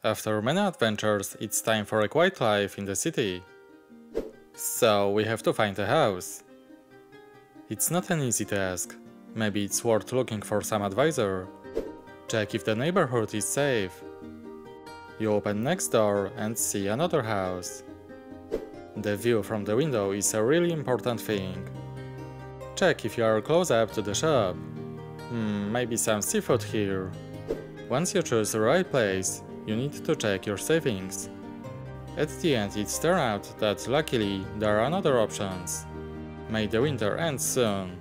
After many adventures, it's time for a quiet life in the city. So we have to find a house. It's not an easy task. Maybe it's worth looking for some advisor. Check if the neighborhood is safe. You open next door and see another house. The view from the window is a really important thing. Check if you are close up to the shop. Maybe some seafood here. Once you choose the right place, you need to check your savings. At the end it turned out that luckily there are other options. May the winter end soon.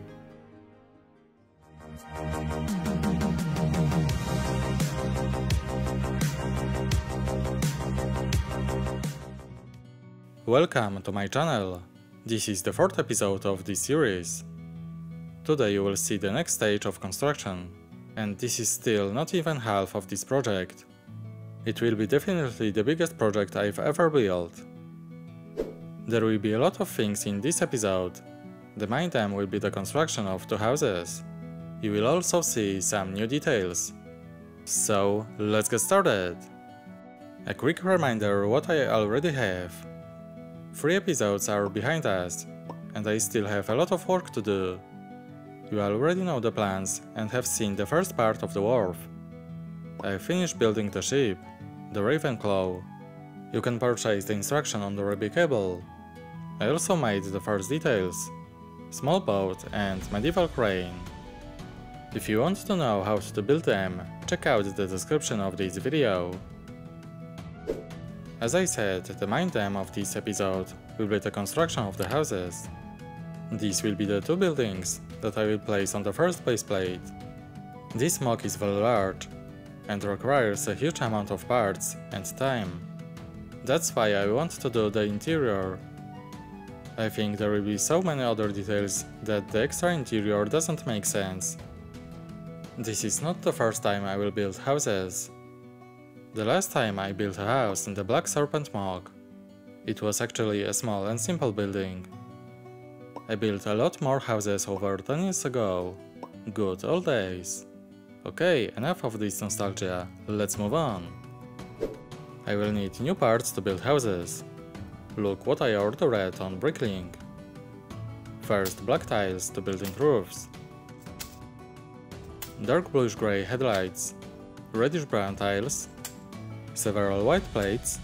Welcome to my channel. This is the fourth episode of this series. Today you will see the next stage of construction, and this is still not even half of this project. It will be definitely the biggest project I've ever built. There will be a lot of things in this episode. The main theme will be the construction of two houses. You will also see some new details. So let's get started! A quick reminder what I already have. 3 episodes are behind us, and I still have a lot of work to do. You already know the plans and have seen the first part of the wharf. I finished building the ship, the Ravenclaw. You can purchase the instruction on the Rebrickable. I also made the first details, small boat and medieval crane. If you want to know how to build them, check out the description of this video. As I said, the main theme of this episode will be the construction of the houses. These will be the 2 buildings that I will place on the first baseplate. This MOC is very large and requires a huge amount of parts and time. That's why I want to do the interior. I think there will be so many other details that the extra interior doesn't make sense. This is not the first time I will build houses. The last time I built a house in the Black Serpent MOC. It was actually a small and simple building. I built a lot more houses over 10 years ago. Good old days. Okay, enough of this nostalgia, let's move on. I will need new parts to build houses. Look what I ordered on Bricklink. First, black tiles to building roofs. Dark bluish grey headlights. Reddish brown tiles. Several white plates.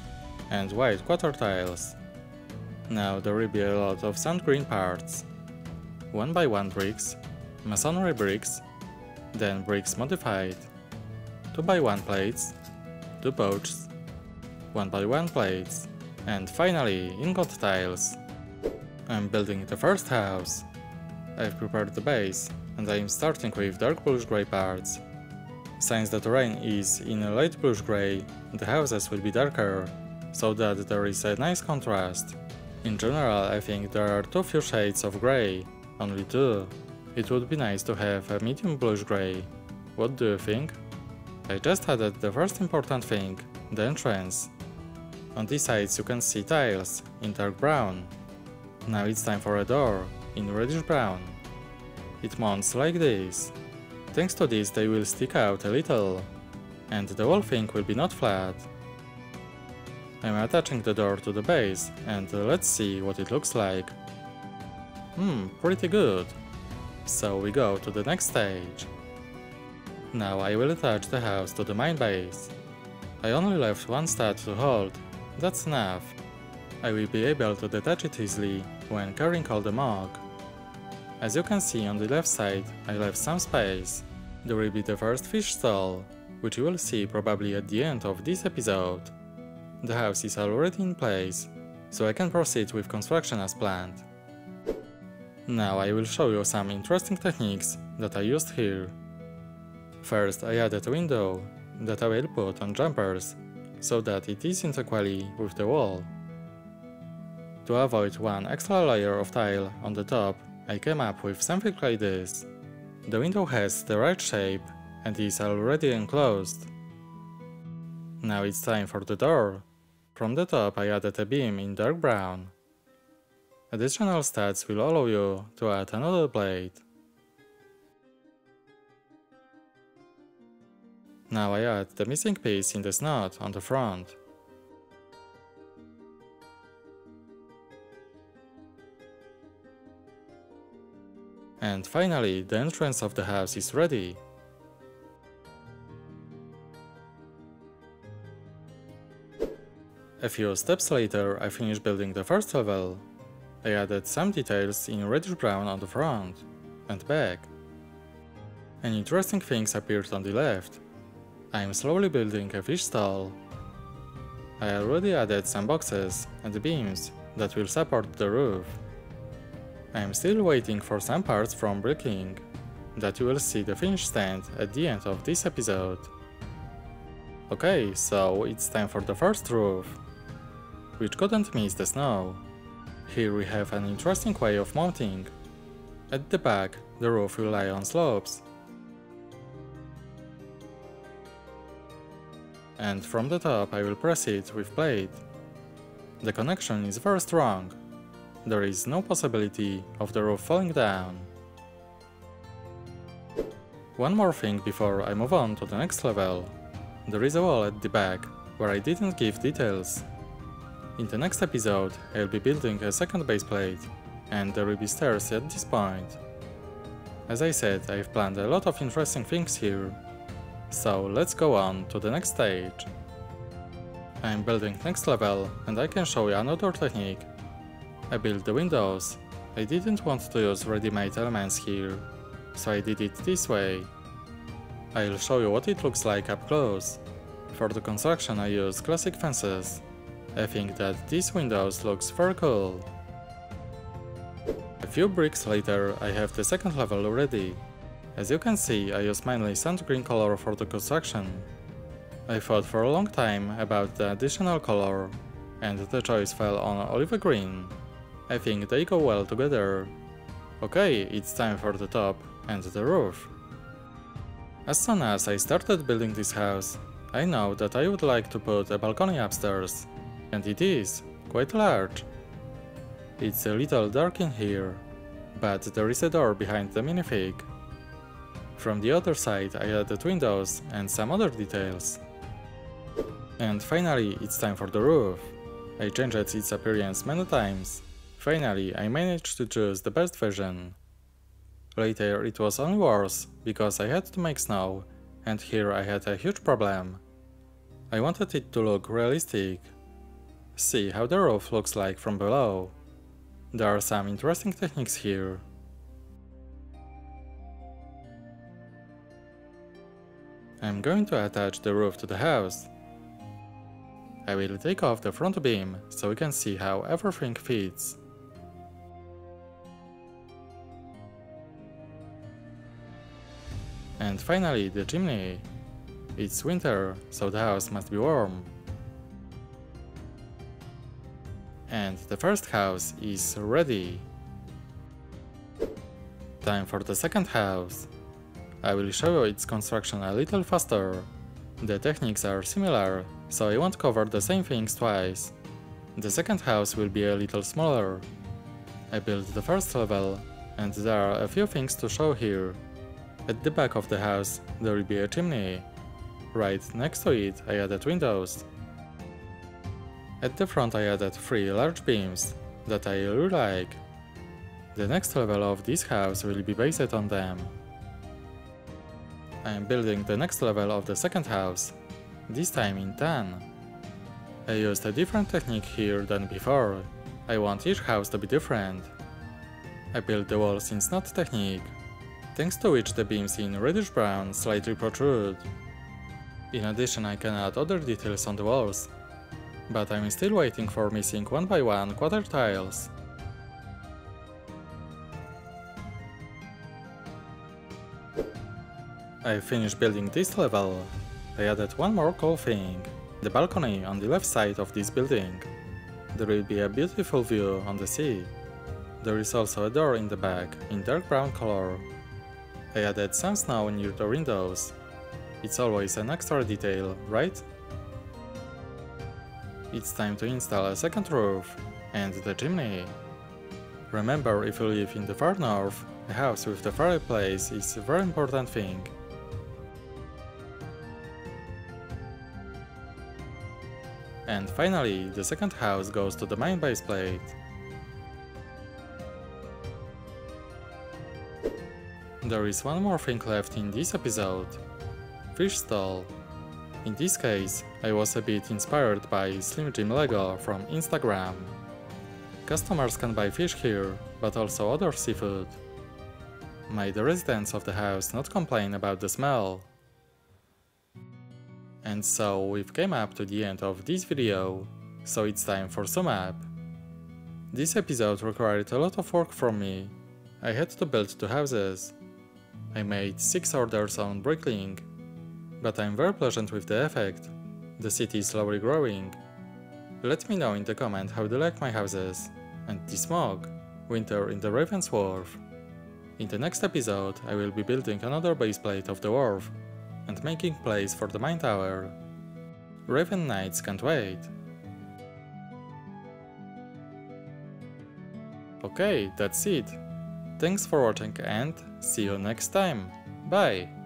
And white quarter tiles. Now there will be a lot of sand green parts. 1x1 bricks, masonry bricks, then bricks modified, 2x1 plates, 2 posts, 1x1 plates, and finally ingot tiles. I'm building the first house. I've prepared the base, and I'm starting with dark bluish grey parts. Since the terrain is in a light bluish grey, the houses will be darker, so that there is a nice contrast. In general, I think there are too few shades of grey, only 2. It would be nice to have a medium bluish grey. What do you think? I just added the first important thing, the entrance. On these sides you can see tiles in dark brown. Now it's time for a door in reddish brown. It mounts like this. Thanks to this they will stick out a little, and the whole thing will be not flat. I'm attaching the door to the base, and let's see what it looks like. Pretty good. So we go to the next stage. Now I will attach the house to the main base. I only left one stud to hold, that's enough. I will be able to detach it easily when carrying all the MOC. As you can see on the left side, I left some space. There will be the first fish stall, which you will see probably at the end of this episode. The house is already in place, so I can proceed with construction as planned. Now I will show you some interesting techniques that I used here. First, I added a window that I will put on jumpers, so that it isn't equally with the wall. To avoid one extra layer of tile on the top, I came up with something like this. The window has the right shape and is already enclosed. Now it's time for the door. From the top I added a beam in dark brown. Additional studs will allow you to add another plate. Now I add the missing piece in the snout on the front. And finally, the entrance of the house is ready. A few steps later, I finished building the first level. I added some details in reddish brown on the front and back. And interesting things appeared on the left. I am slowly building a fish stall. I already added some boxes and beams that will support the roof. I am still waiting for some parts from bricking, that you will see the finished stand at the end of this episode. Okay, so it's time for the first roof, which couldn't miss the snow. Here we have an interesting way of mounting. At the back, the roof will lie on slopes. And from the top I will press it with plate. The connection is very strong. There is no possibility of the roof falling down. One more thing before I move on to the next level. There is a wall at the back where I didn't give details. In the next episode I'll be building a second base plate, and there will be stairs at this point. As I said, I've planned a lot of interesting things here. So let's go on to the next stage. I'm building next level and I can show you another technique. I built the windows. I didn't want to use ready-made elements here, so I did it this way. I'll show you what it looks like up close. For the construction I use classic fences. I think that these windows looks very cool. A few bricks later I have the second level ready. As you can see, I use mainly sand green color for the construction. I thought for a long time about the additional color, and the choice fell on olive green. I think they go well together. Okay, it's time for the top and the roof. As soon as I started building this house, I know that I would like to put a balcony upstairs, and it is quite large. It's a little dark in here, but there is a door behind the minifig. From the other side I added windows and some other details. And finally it's time for the roof. I changed its appearance many times. Finally I managed to choose the best version. Later it was only worse, because I had to make snow, and here I had a huge problem. I wanted it to look realistic. See how the roof looks like from below. There are some interesting techniques here. I'm going to attach the roof to the house. I will take off the front beam so we can see how everything fits. And finally the chimney. It's winter, so the house must be warm. And the first house is ready. Time for the second house. I will show you its construction a little faster. The techniques are similar, so I won't cover the same things twice. The second house will be a little smaller. I built the first level, and there are a few things to show here. At the back of the house there will be a chimney. Right next to it I added windows. At the front I added 3 large beams that I really like. The next level of this house will be based on them. I am building the next level of the second house, this time in tan. I used a different technique here than before. I want each house to be different. I built the walls in snot technique, thanks to which the beams in reddish brown slightly protrude. In addition I can add other details on the walls, but I'm still waiting for missing 1x1 quarter tiles. I finished building this level. I added one more cool thing, the balcony on the left side of this building. There will be a beautiful view on the sea. There is also a door in the back in dark brown color. I added some snow near the windows. It's always an extra detail, right? It's time to install a second roof and the chimney. Remember, if you live in the far north, a house with the fireplace is a very important thing. And finally, the second house goes to the main baseplate. There is one more thing left in this episode. Fish stall. In this case, I was a bit inspired by Slim Jim Lego from Instagram. Customers can buy fish here, but also other seafood. May the residents of the house not complain about the smell. And so we've came up to the end of this video, so it's time for sum up. This episode required a lot of work from me. I had to build 2 houses. I made 6 orders on Brickling, but I'm very pleasant with the effect. The city is slowly growing. Let me know in the comment how you like my houses, and this MOC, Winter in the Raven's Wharf. In the next episode I will be building another baseplate of the Wharf, and making place for the main tower. Raven Knights can't wait. Okay, that's it. Thanks for watching and see you next time. Bye!